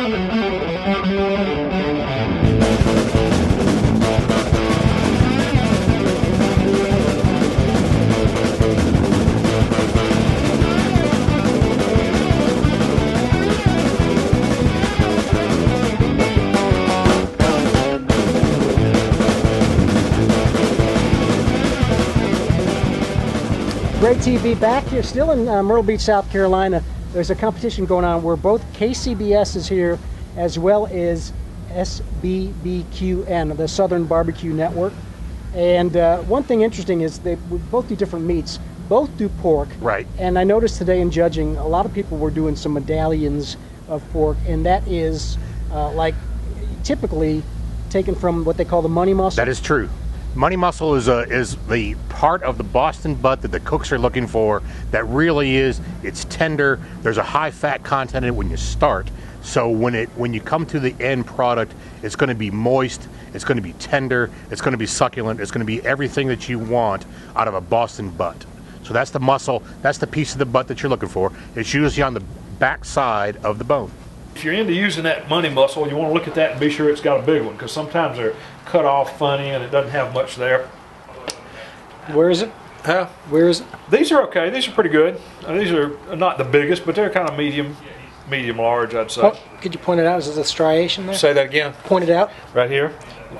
GrateTV back here, still in Myrtle Beach, South Carolina. There's a competition going on where both KCBS is here as well as SBBQN, the Southern Barbecue Network. And one thing interesting is they both do different meats. Both do pork. Right. And I noticed today in judging, a lot of people were doing some medallions of pork, and that is like typically taken from what they call the money muscle. That is true. Money muscle is the part of the Boston butt that the cooks are looking for. That really is, it's tender. There's a high fat content in it when you start. So when you come to the end product, it's going to be moist, it's going to be tender, it's going to be succulent, it's going to be everything that you want out of a Boston butt. So that's the muscle, that's the piece of the butt that you're looking for. It's usually on the back side of the bone. If you're into using that money muscle, you want to look at that and be sure it's got a big one, because sometimes they're cut off funny and it doesn't have much there. Where is it? Huh? Where is it? These are okay. These are pretty good. These are not the biggest, but they're kind of medium large, I'd say. Oh, could you point it out? Is there a striation there? Say that again. Point it out. Right here.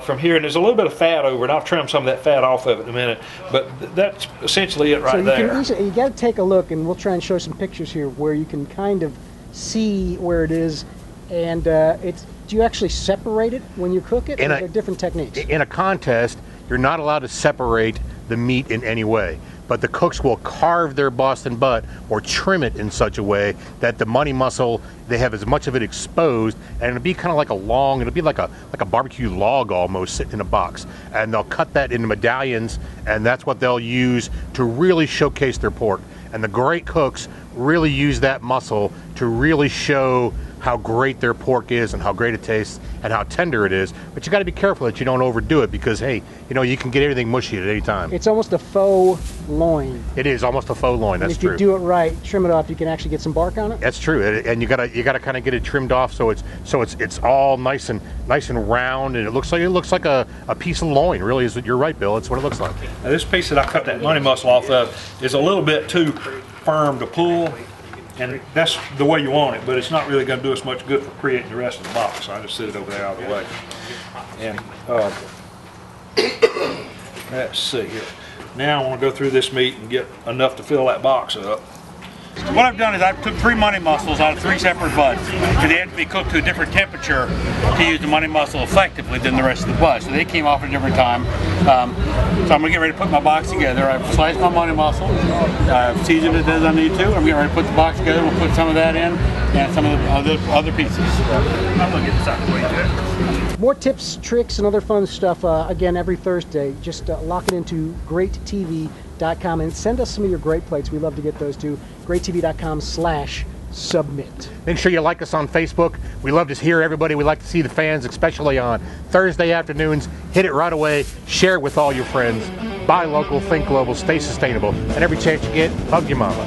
From here, and there's a little bit of fat over it. I'll trim some of that fat off of it in a minute, but that's essentially it right there. You got to take a look, and we'll try and show some pictures here where you can kind of see where it is. And do you actually separate it when you cook it, or are there different techniques? In a contest, you're not allowed to separate the meat in any way, but the cooks will carve their Boston butt or trim it in such a way that the money muscle, they have as much of it exposed, and it'll be kind of like it'll be like a barbecue log almost sitting in a box, and they'll cut that into medallions, and that's what they'll use to really showcase their pork. And the great cooks really use that muscle to really show how great their pork is and how great it tastes and how tender it is. But you got to be careful that you don't overdo it, because hey, you can get everything mushy at any time. It's almost a faux loin. It is almost a faux loin. That's true. If you do it right, trim it off, you can actually get some bark on it. That's true, and you gotta kind of get it trimmed off so it's all nice and round, and it looks like a piece of loin. Really, you're right, Bill. It's what it looks like. Now, this piece that I cut that money muscle off of is a little bit too firm to pull, and that's the way you want it, but it's not really going to do us much good for creating the rest of the box, so I just sit it over there out of the way. And let's see here. Now I want to go through this meat and get enough to fill that box up. What I've done is I've took 3 money muscles out of 3 separate butts, because they had to be cooked to a different temperature to use the money muscle effectively than the rest of the butt. So they came off at a different time. So I'm going to get ready to put my box together. I've sliced my money muscle, I've seasoned it as I need to. I'm getting ready to put the box together. We'll put some of that in and some of the other pieces. I'm going to get this out of the way, Jack. More tips, tricks, and other fun stuff, again, every Thursday. Just lock it into GrateTV.com and send us some of your great plates. We love to get those to GrateTV.com/submit. Make sure you like us on Facebook. We love to hear everybody. We like to see the fans, especially on Thursday afternoons. Hit it right away. Share it with all your friends. Buy local, think global, stay sustainable. And every chance you get, hug your mama.